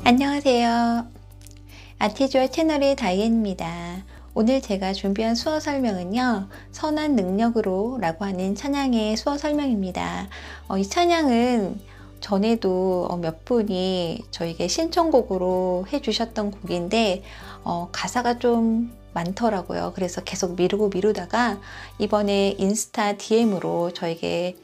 안녕하세요. 아티주얼 채널의 다이앤입니다. 오늘 제가 준비한 수어 설명은요, 선한 능력으로 라고 하는 찬양의 수어 설명입니다. 이 찬양은 전에도 몇 분이 저에게 신청곡으로 해주셨던 곡인데 가사가 좀 많더라고요. 그래서 계속 미루다가 이번에 인스타 DM으로 저에게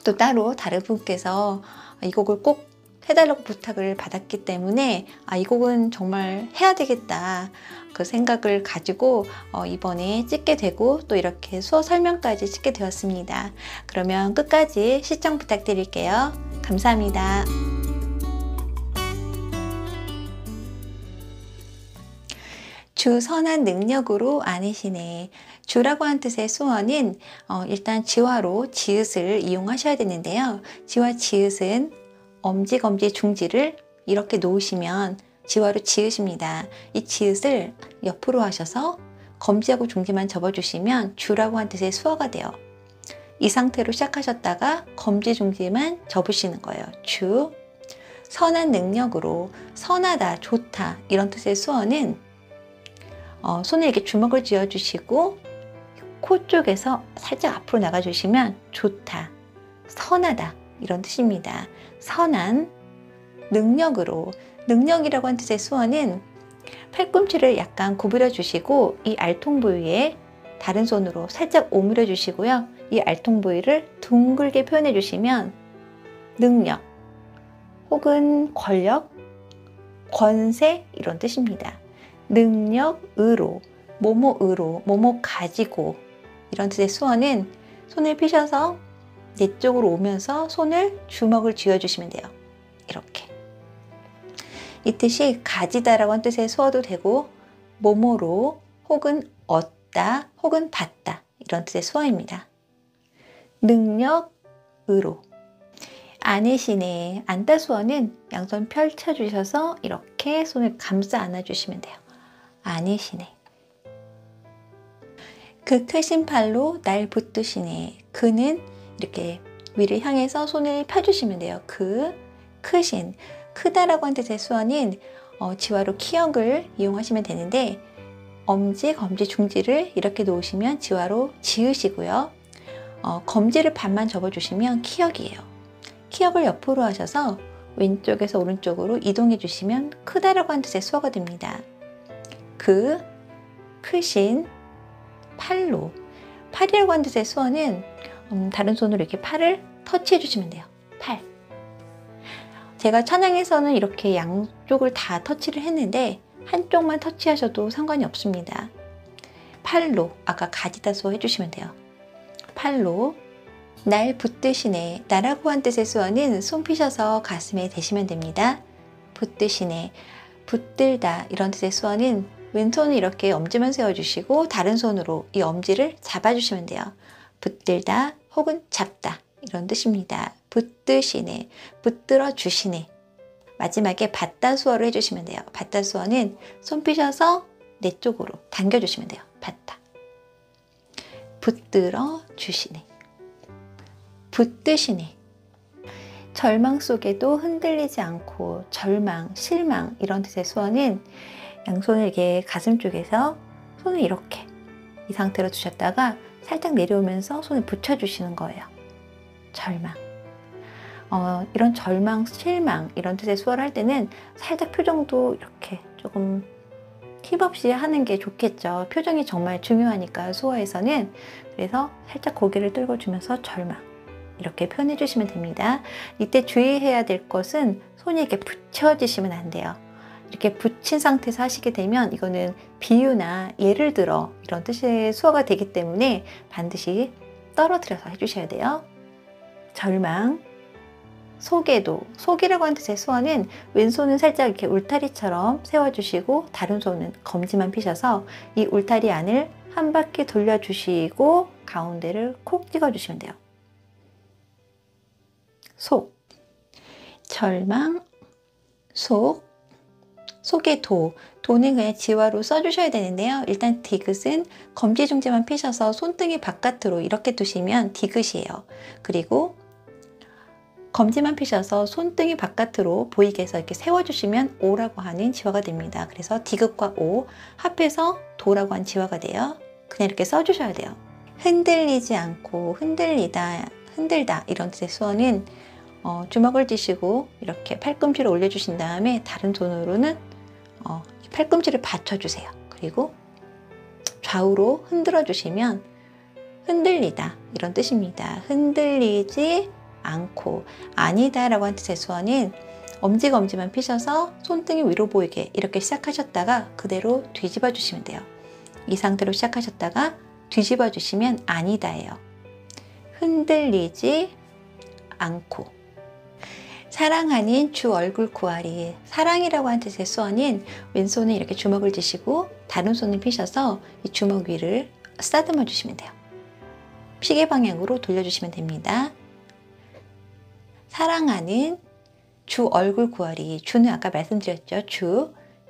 또 따로 다른 분께서 이 곡을 꼭 해달라고 부탁을 받았기 때문에 이 곡은 정말 해야 되겠다 그 생각을 가지고 이번에 찍게 되고 또 이렇게 수어 설명까지 찍게 되었습니다. 그러면 끝까지 시청 부탁드릴게요. 감사합니다. 주 선한 능력으로 안으시네. 주라고 한 뜻의 수어는 일단 지화로 지읒을 이용하셔야 되는데요. 지와 지읒은 엄지, 검지, 중지를 이렇게 놓으시면 지화로 지읒입니다. 이 지읒을 옆으로 하셔서 검지하고 중지만 접어주시면 주라고 한 뜻의 수어가 돼요. 이 상태로 시작하셨다가 검지, 중지만 접으시는 거예요. 주. 선한 능력으로 선하다, 좋다 이런 뜻의 수어는 손에 이렇게 주먹을 쥐어주시고 코 쪽에서 살짝 앞으로 나가주시면 좋다, 선하다 이런 뜻입니다. 선한 능력으로, 능력이라고 한 뜻의 수어는 팔꿈치를 약간 구부려 주시고 이 알통 부위에 다른 손으로 살짝 오므려 주시고요. 이 알통 부위를 둥글게 표현해 주시면 능력 혹은 권력, 권세 이런 뜻입니다. 능력으로, 뭐뭐으로, 뭐뭐 가지고 이런 뜻의 수어는 손을 펴셔서 내 쪽으로 오면서 손을 주먹을 쥐어주시면 돼요. 이렇게. 이 뜻이 가지다라고 한 뜻의 수어도 되고 뭐뭐로 혹은 얻다 혹은 받다 이런 뜻의 수어입니다. 능력으로. 안으시네. 안다 수어는 양손 펼쳐주셔서 이렇게 손을 감싸 안아주시면 돼요. 안으시네. 그 크신 팔로 날 붙드시네. 그는 이렇게 위를 향해서 손을 펴주시면 돼요. 그 크신, 크다라고 한 뜻의 수어는 지화로 키역을 이용하시면 되는데 엄지, 검지, 중지를 이렇게 놓으시면 지화로 지으시고요. 검지를 반만 접어주시면 키역이에요. 키역을 옆으로 하셔서 왼쪽에서 오른쪽으로 이동해 주시면 크다라고 한 뜻의 수어가 됩니다. 그 크신 팔로, 팔이라고 한 뜻의 수어는 다른 손으로 이렇게 팔을 터치해 주시면 돼요. 팔. 제가 찬양에서는 이렇게 양쪽을 다 터치를 했는데 한쪽만 터치하셔도 상관이 없습니다. 팔로, 아까 가지다 수어 해주시면 돼요. 팔로 날 붙드시네. 나라고 한 뜻의 수어는 손 피셔서 가슴에 대시면 됩니다. 붙드시네. 붙들다 이런 뜻의 수어는 왼손을 이렇게 엄지만 세워주시고 다른 손으로 이 엄지를 잡아주시면 돼요. 붙들다 혹은 잡다 이런 뜻입니다. 붙드시네, 붙들어 주시네. 마지막에 받다 수어를 해주시면 돼요. 받다 수어는 손 펴셔서 내 쪽으로 당겨주시면 돼요. 받다. 붙들어 주시네. 붙드시네. 절망 속에도 흔들리지 않고 절망, 실망 이런 뜻의 수어는 양손을 이렇게 가슴 쪽에서 손을 이렇게 이 상태로 두셨다가 살짝 내려오면서 손을 붙여주시는 거예요. 절망. 이런 절망, 실망 이런 뜻의 수어를 할 때는 살짝 표정도 이렇게 조금 힘없이 하는 게 좋겠죠. 표정이 정말 중요하니까 수어에서는. 그래서 살짝 고개를 들어주면서 절망 이렇게 표현해 주시면 됩니다. 이때 주의해야 될 것은 손이 이렇게 붙여지시면 안 돼요. 이렇게 붙인 상태에서 하시게 되면 이거는 비유나 예를 들어 이런 뜻의 수어가 되기 때문에 반드시 떨어뜨려서 해주셔야 돼요. 절망, 속에도, 속이라고 하는 뜻의 수어는 왼손은 살짝 이렇게 울타리처럼 세워주시고 다른 손은 검지만 피셔서 이 울타리 안을 한 바퀴 돌려주시고 가운데를 콕 찍어주시면 돼요. 속, 절망, 속, 속의 도, 도는 그냥 지화로 써주셔야 되는데요. 일단 디귿은 검지 중지만 피셔서 손등이 바깥으로 이렇게 두시면 디귿이에요. 그리고 검지만 펴셔서 손등이 바깥으로 보이게 해서 이렇게 세워주시면 오라고 하는 지화가 됩니다. 그래서 디귿과 오 합해서 도라고 하는 지화가 돼요. 그냥 이렇게 써주셔야 돼요. 흔들리지 않고 흔들리다, 흔들다 이런 뜻의 수어는 주먹을 쥐시고 이렇게 팔꿈치를 올려주신 다음에 다른 손으로는 팔꿈치를 받쳐주세요. 그리고 좌우로 흔들어 주시면 흔들리다 이런 뜻입니다. 흔들리지 않고 아니다 라고 하는 뜻의 수어는 엄지만 피셔서 손등이 위로 보이게 이렇게 시작하셨다가 그대로 뒤집어 주시면 돼요. 이 상태로 시작하셨다가 뒤집어 주시면 아니다예요. 흔들리지 않고. 사랑하는 주 얼굴 구하리. 사랑이라고 하는 뜻의 수어는 왼손에 이렇게 주먹을 쥐시고 다른 손을 피셔서 이 주먹 위를 쓰다듬어 주시면 돼요. 시계 방향으로 돌려주시면 됩니다. 사랑하는 주 얼굴 구하리. 주는 아까 말씀드렸죠.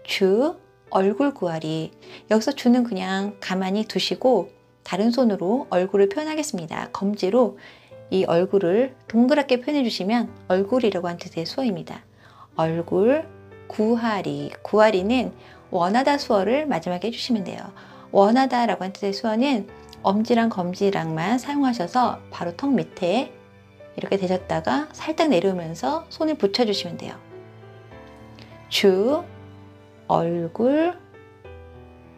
주 얼굴 구하리. 여기서 주는 그냥 가만히 두시고 다른 손으로 얼굴을 표현하겠습니다. 검지로 이 얼굴을 동그랗게 표현해 주시면 얼굴이라고 하는 뜻의 수어입니다. 얼굴 구하리. 구하리는 원하다 수어를 마지막에 해주시면 돼요. 원하다 라고 하는 뜻의 수어는 엄지랑 검지랑만 사용하셔서 바로 턱 밑에 이렇게 대셨다가 살짝 내려오면서 손을 붙여주시면 돼요. 주 얼굴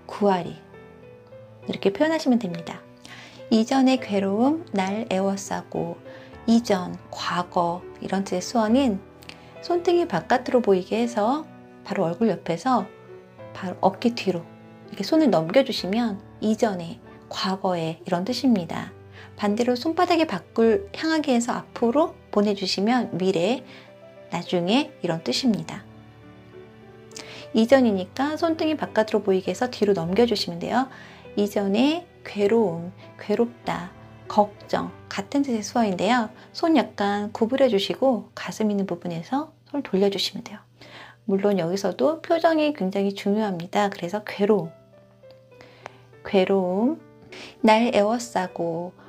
구하리 이렇게 표현하시면 됩니다. 이전의 괴로움 날 애워싸고. 이전, 과거 이런 뜻의 수어는 손등이 바깥으로 보이게 해서 바로 얼굴 옆에서 바로 어깨 뒤로 이렇게 손을 넘겨주시면 이전에, 과거에 이런 뜻입니다. 반대로 손바닥의 밖을 향하게 해서 앞으로 보내주시면 미래, 나중에 이런 뜻입니다. 이전이니까 손등이 바깥으로 보이게 해서 뒤로 넘겨주시면 돼요. 이전에 괴로움, 괴롭다, 걱정 같은 뜻의 수어인데요. 손 약간 구부려 주시고 가슴 있는 부분에서 손을 돌려주시면 돼요. 물론 여기서도 표정이 굉장히 중요합니다. 그래서 괴로움, 날 애워싸고.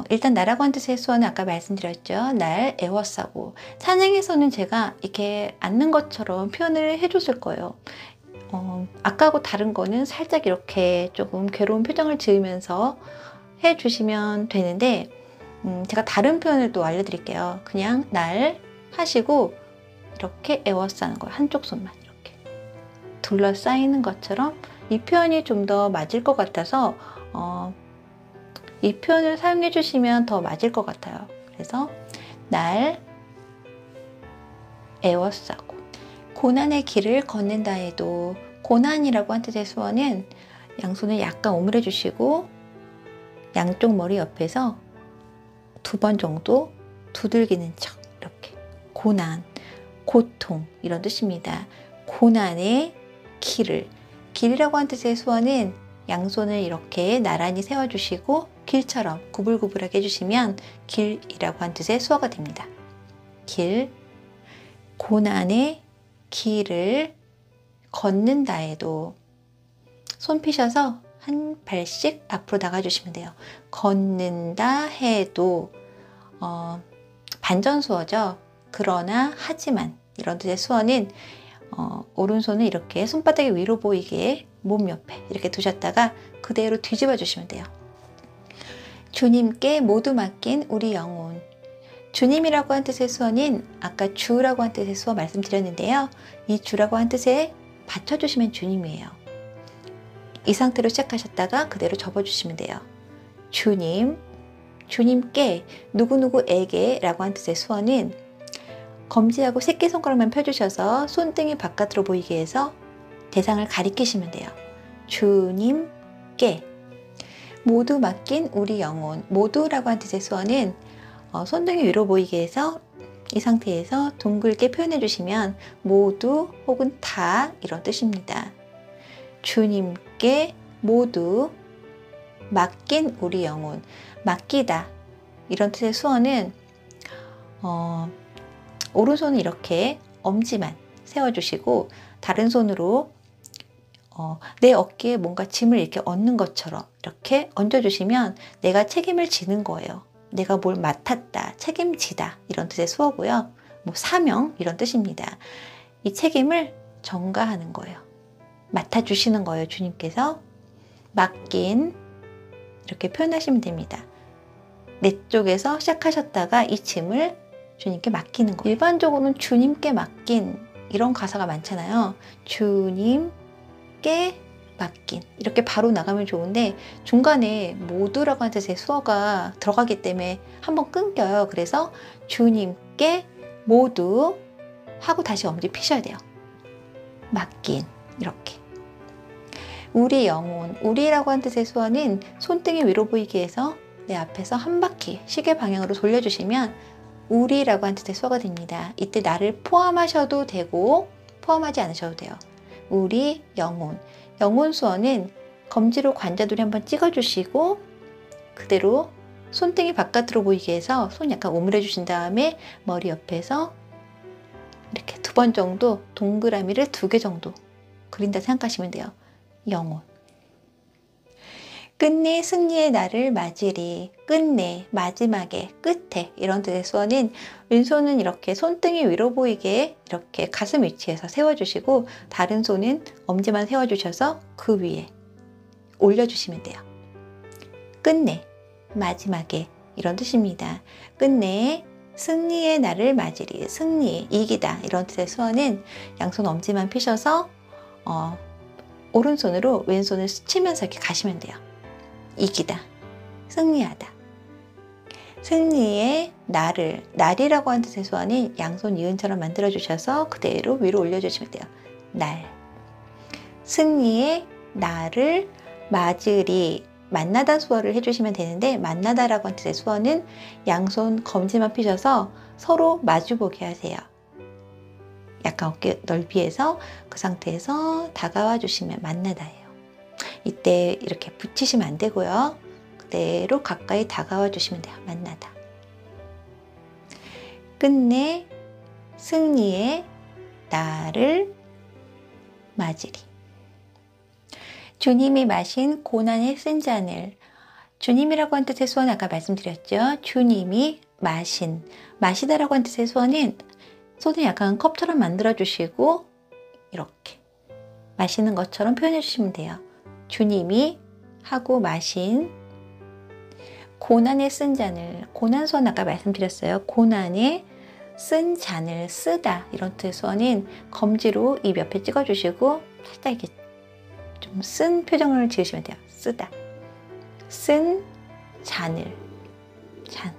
일단 나라고 한 뜻의 수어는 아까 말씀드렸죠. 날 애워싸고. 산행에서는 제가 이렇게 앉는 것처럼 표현을 해줬을 거예요. 아까하고 다른 거는 살짝 이렇게 조금 괴로운 표정을 지으면서 해주시면 되는데 제가 다른 표현을 또 알려드릴게요. 그냥 날 하시고 이렇게 애워싸는 거예요. 한쪽 손만 이렇게 둘러싸이는 것처럼. 이 표현이 좀 더 맞을 것 같아서 이 표현을 사용해 주시면 더 맞을 것 같아요. 그래서 날 애워싸고. 고난의 길을 걷는다 해도. 고난이라고 한 뜻의 수어는 양손을 약간 오므려 주시고 양쪽 머리 옆에서 2번 정도 두들기는 척 이렇게. 고난, 고통 이런 뜻입니다. 고난의 길이라고 한 뜻의 수어는 양손을 이렇게 나란히 세워주시고 길처럼 구불구불하게 해주시면 길이라고 한 뜻의 수어가 됩니다. 길, 고난의 길을 걷는다 해도. 손 피셔서 한 발씩 앞으로 나가주시면 돼요. 걷는다 해도 반전수어죠. 그러나, 하지만 이런 뜻의 수어는 오른손을 이렇게 손바닥이 위로 보이게 몸 옆에 이렇게 두셨다가 그대로 뒤집어 주시면 돼요. 주님께 모두 맡긴 우리 영혼. 주님이라고 한 뜻의 수어는 아까 주라고 한 뜻의 수어 말씀드렸는데요. 이 주라고 한 뜻에 받쳐주시면 주님이에요. 이 상태로 시작하셨다가 그대로 접어주시면 돼요. 주님, 주님께, 누구누구에게 라고 한 뜻의 수어는 검지하고 새끼손가락만 펴주셔서 손등이 바깥으로 보이게 해서 대상을 가리키시면 돼요. 주님께. 모두 맡긴 우리 영혼. 모두라고 한 뜻의 수어는 손등이 위로 보이게 해서 이 상태에서 둥글게 표현해 주시면 모두 혹은 다 이런 뜻입니다. 주님께 모두 맡긴 우리 영혼. 맡기다 이런 뜻의 수어는 오른손을 이렇게 엄지만 세워주시고 다른 손으로 내 어깨에 뭔가 짐을 이렇게 얹는 것처럼 이렇게 얹어주시면 내가 책임을 지는 거예요. 내가 뭘 맡았다, 책임지다 이런 뜻의 수어고요. 뭐 사명 이런 뜻입니다. 이 책임을 전가하는 거예요. 맡아주시는 거예요. 주님께서 맡긴 이렇게 표현하시면 됩니다. 내 쪽에서 시작하셨다가 이 짐을 주님께 맡기는 거예요. 일반적으로는 주님께 맡긴 이런 가사가 많잖아요. 주님께 맡긴 이렇게 바로 나가면 좋은데 중간에 모두라고 하는 뜻의 수어가 들어가기 때문에 한번 끊겨요. 그래서 주님께 모두 하고 다시 엄지 피셔야 돼요. 맡긴 이렇게. 우리 영혼, 우리라고 하는 뜻의 수어는 손등이 위로 보이게 해서 내 앞에서 한 바퀴 시계 방향으로 돌려주시면 우리라고 하는 뜻의 수어가 됩니다. 이때 나를 포함하셔도 되고 포함하지 않으셔도 돼요. 우리 영혼. 영혼 수어는 검지로 관자돌이 한번 찍어주시고 그대로 손등이 바깥으로 보이게 해서 손 약간 오므려 주신 다음에 머리 옆에서 이렇게 2번 정도 동그라미를 2개 정도 그린다 생각하시면 돼요. 영혼. 끝내 승리의 날을 맞으리. 끝내, 마지막에, 끝에 이런 뜻의 수어는 왼손은 이렇게 손등이 위로 보이게 이렇게 가슴 위치에서 세워주시고 다른 손은 엄지만 세워주셔서 그 위에 올려주시면 돼요. 끝내, 마지막에 이런 뜻입니다. 끝내 승리의 날을 맞으리. 승리, 이기다 이런 뜻의 수어는 양손 엄지만 피셔서 오른손으로 왼손을 스치면서 이렇게 가시면 돼요. 이기다, 승리하다. 승리의 날을, 날이라고 하는 뜻의 수어는 양손 이은처럼 만들어 주셔서 그대로 위로 올려주시면 돼요. 날. 승리의 날을 맞으리. 만나다 수어를 해주시면 되는데 만나다라고 하는 뜻의 수어는 양손 검지만 피셔서 서로 마주보게 하세요. 약간 어깨 넓이에서 그 상태에서 다가와 주시면 만나다예요. 이때 이렇게 붙이시면 안 되고요. 그대로 가까이 다가와 주시면 돼요. 만나다. 끝내 승리의 날을 맞으리. 주님이 마신 고난의 쓴 잔을. 주님이라고 하는 뜻의 수어는 아까 말씀드렸죠. 주님이 마시다라고 하는 뜻의 수어는 손을 약간 컵처럼 만들어 주시고 이렇게 마시는 것처럼 표현해 주시면 돼요. 주님이 하고 마신 고난에 쓴 잔을. 고난 수어는 아까 말씀드렸어요. 고난에 쓴 잔을 쓰다 이런 뜻의 수어는 검지로 입 옆에 찍어 주시고 살짝 이렇게 좀 쓴 표정을 지으시면 돼요. 쓰다. 쓴 잔을. 잔.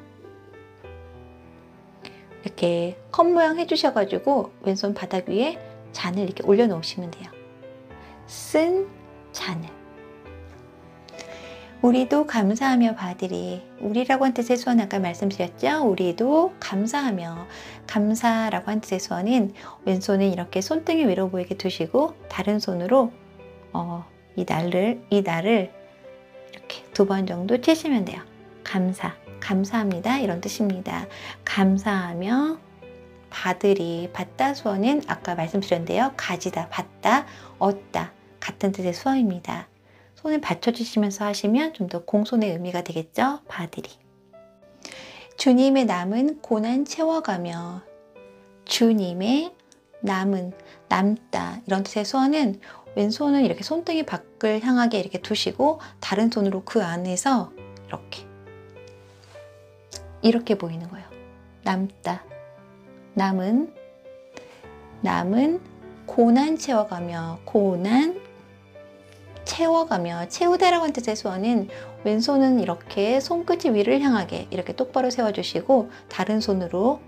이렇게 컵 모양 해주셔가지고 왼손 바닥 위에 잔을 이렇게 올려놓으시면 돼요. 쓴 잔을. 우리도 감사하며 받으리. 우리라고 한 뜻의 수어는 아까 말씀드렸죠. 우리도 감사하며. 감사라고 한 뜻의 수어는 왼손은 이렇게 손등이 위로 보이게 두시고 다른 손으로 이 날을 이렇게 2번 정도 치시면 돼요. 감사합니다 이런 뜻입니다. 감사하며 받으리. 받다 수어는 아까 말씀드렸는데요. 가지다, 받다, 얻다 같은 뜻의 수어입니다. 손을 받쳐주시면서 하시면 좀 더 공손의 의미가 되겠죠. 받으리. 주님의 남은 고난 채워가며. 주님의 남은, 남다 이런 뜻의 수어는 왼손은 이렇게 손등이 밖을 향하게 이렇게 두시고 다른 손으로 그 안에서 이렇게 보이는 거예요. 남다. 남은 고난 채워가며. 고난 채워가며. 채우다라고 하는 뜻의 수어는 왼손은 이렇게 손끝이 위를 향하게 이렇게 똑바로 세워주시고 다른 손으로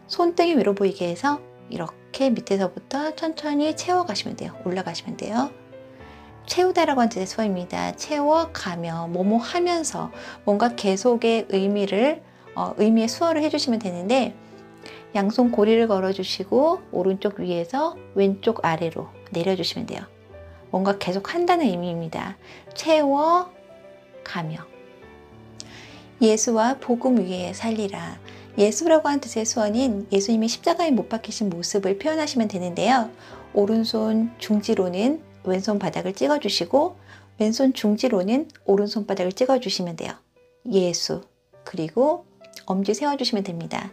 손등이 위로 보이게 해서 이렇게 밑에서부터 천천히 채워가시면 돼요. 올라가시면 돼요. 채우다라고 하는 뜻의 수어입니다. 채워가며, 뭐뭐 하면서 뭔가 계속의 의미의 수어를 해주시면 되는데 양손 고리를 걸어주시고 오른쪽 위에서 왼쪽 아래로 내려주시면 돼요. 뭔가 계속 한다는 의미입니다. 채워가며. 예수와 복음 위에 살리라. 예수라고 하는 뜻의 수어는 예수님이 십자가에 못 박히신 모습을 표현하시면 되는데요. 오른손 중지로는 왼손 바닥을 찍어주시고 왼손 중지로는 오른손 바닥을 찍어주시면 돼요. 예수. 그리고 엄지 세워주시면 됩니다.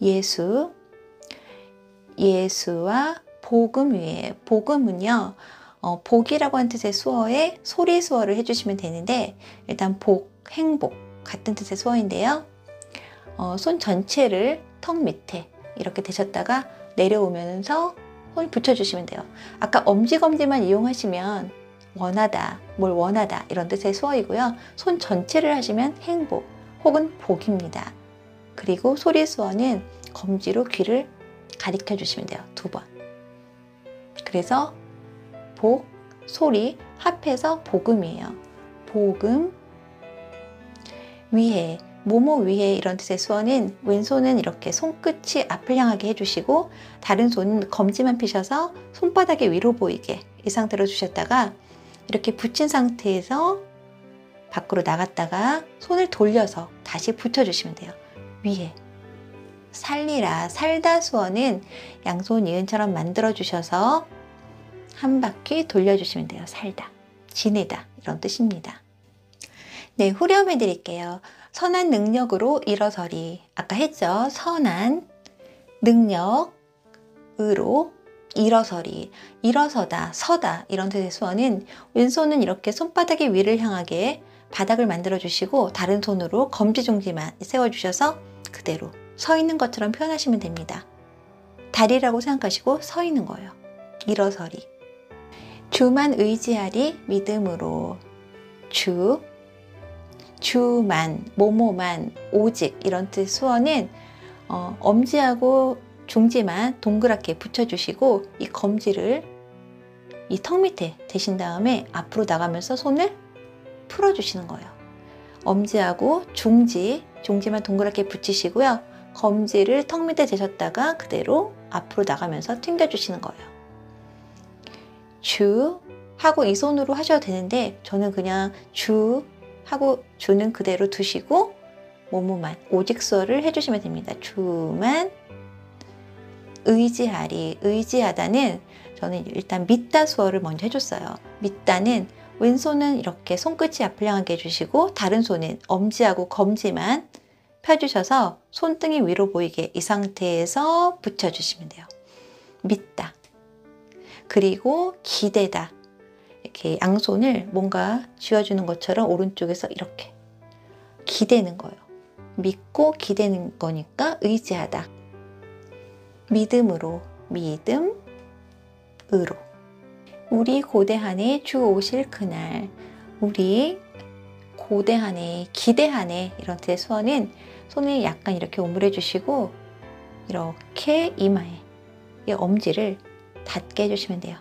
예수, 예수와 복음 위에, 복음은요, 복이라고 하는 뜻의 수어에 소리 수어를 해주시면 되는데, 일단 복, 행복 같은 뜻의 수어인데요. 손 전체를 턱 밑에 이렇게 대셨다가 내려오면서 손 붙여주시면 돼요. 아까 엄지검지만 이용하시면 원하다, 뭘 원하다 이런 뜻의 수어이고요. 손 전체를 하시면 행복 혹은 복입니다. 그리고 소리 수어는 검지로 귀를 가리켜 주시면 돼요. 2번. 그래서 복, 소리 합해서 복음이에요. 복음, 위에, 뭐뭐 위에 이런 뜻의 수어는 왼손은 이렇게 손끝이 앞을 향하게 해주시고 다른 손은 검지만 펴셔서 손바닥이 위로 보이게 이 상태로 주셨다가 이렇게 붙인 상태에서 밖으로 나갔다가 손을 돌려서 다시 붙여주시면 돼요. 위에. 살리라, 살다 수어는 양손 이은처럼 만들어 주셔서 한 바퀴 돌려주시면 돼요. 살다, 지내다 이런 뜻입니다. 네, 후렴해 드릴게요. 선한 능력으로 일어서리. 아까 했죠? 선한 능력으로 일어서리. 일어서다, 서다 이런 뜻의 수어는 왼손은 이렇게 손바닥이 위를 향하게 바닥을 만들어 주시고 다른 손으로 검지중지만 세워 주셔서 그대로 서 있는 것처럼 표현하시면 됩니다. 다리라고 생각하시고 서 있는 거예요. 일어서리. 주만 의지하리 믿음으로. 주, 주만, 뭐뭐만, 오직 이런 뜻 수어는 엄지하고 중지만 동그랗게 붙여주시고 이 검지를 이 턱 밑에 대신 다음에 앞으로 나가면서 손을 풀어주시는 거예요. 엄지하고 중지만 동그랗게 붙이시고요. 검지를 턱 밑에 대셨다가 그대로 앞으로 나가면서 튕겨주시는 거예요. 주 하고 이 손으로 하셔도 되는데 저는 그냥 주 하고 주는 그대로 두시고 뭐뭐만 오직 수어를 해주시면 됩니다. 주만 의지하리. 의지하다는 저는 일단 믿다 수어를 먼저 해줬어요. 믿다는 왼손은 이렇게 손끝이 앞을 향하게 해주시고 다른 손은 엄지하고 검지만 펴주셔서 손등이 위로 보이게 이 상태에서 붙여주시면 돼요. 믿다. 그리고 기대다. 이렇게 양손을 뭔가 쥐어주는 것처럼 오른쪽에서 이렇게 기대는 거예요. 믿고 기대는 거니까 의지하다. 믿음으로, 믿음으로. 우리 고대하네 주 오실 그날. 우리 고대하네, 기대하네 이런 뜻의 수어는 손을 약간 이렇게 오므려 주시고 이렇게 이마에 이 엄지를 닿게 해주시면 돼요.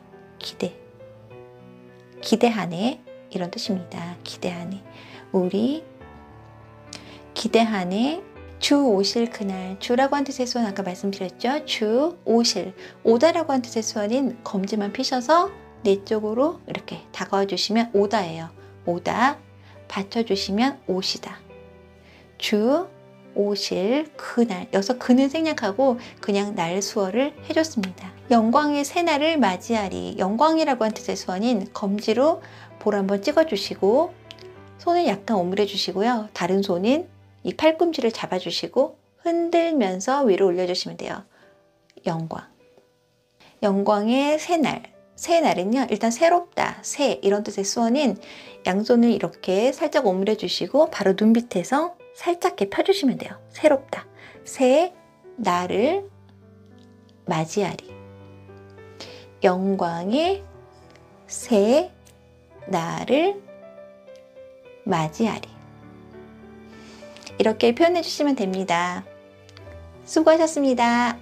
기대하네 이런 뜻입니다. 기대하네. 우리 기대하네 주 오실 그날. 주라고 한 뜻의 수어는 아까 말씀드렸죠. 주 오실. 오다라고 한 뜻의 수어는 검지만 피셔서 내 쪽으로 이렇게 다가와 주시면 오다예요. 오다. 받쳐주시면 오시다. 주 오실 그날. 여기서 그는 생략하고 그냥 날 수어를 해줬습니다. 영광의 새날을 맞이하리. 영광이라고 한 뜻의 수어는 검지로 볼 한번 찍어주시고 손을 약간 오므려 주시고요. 다른 손은 이 팔꿈치를 잡아주시고 흔들면서 위로 올려주시면 돼요. 영광. 영광의 새날. 새날은요, 일단 새롭다, 새 이런 뜻의 수어는 양손을 이렇게 살짝 오므려 주시고 바로 눈 밑에서 살짝 이렇게 펴주시면 돼요. 새롭다. 새 날을 맞이하리. 영광의 새 날을 맞이하리. 이렇게 표현해 주시면 됩니다. 수고하셨습니다.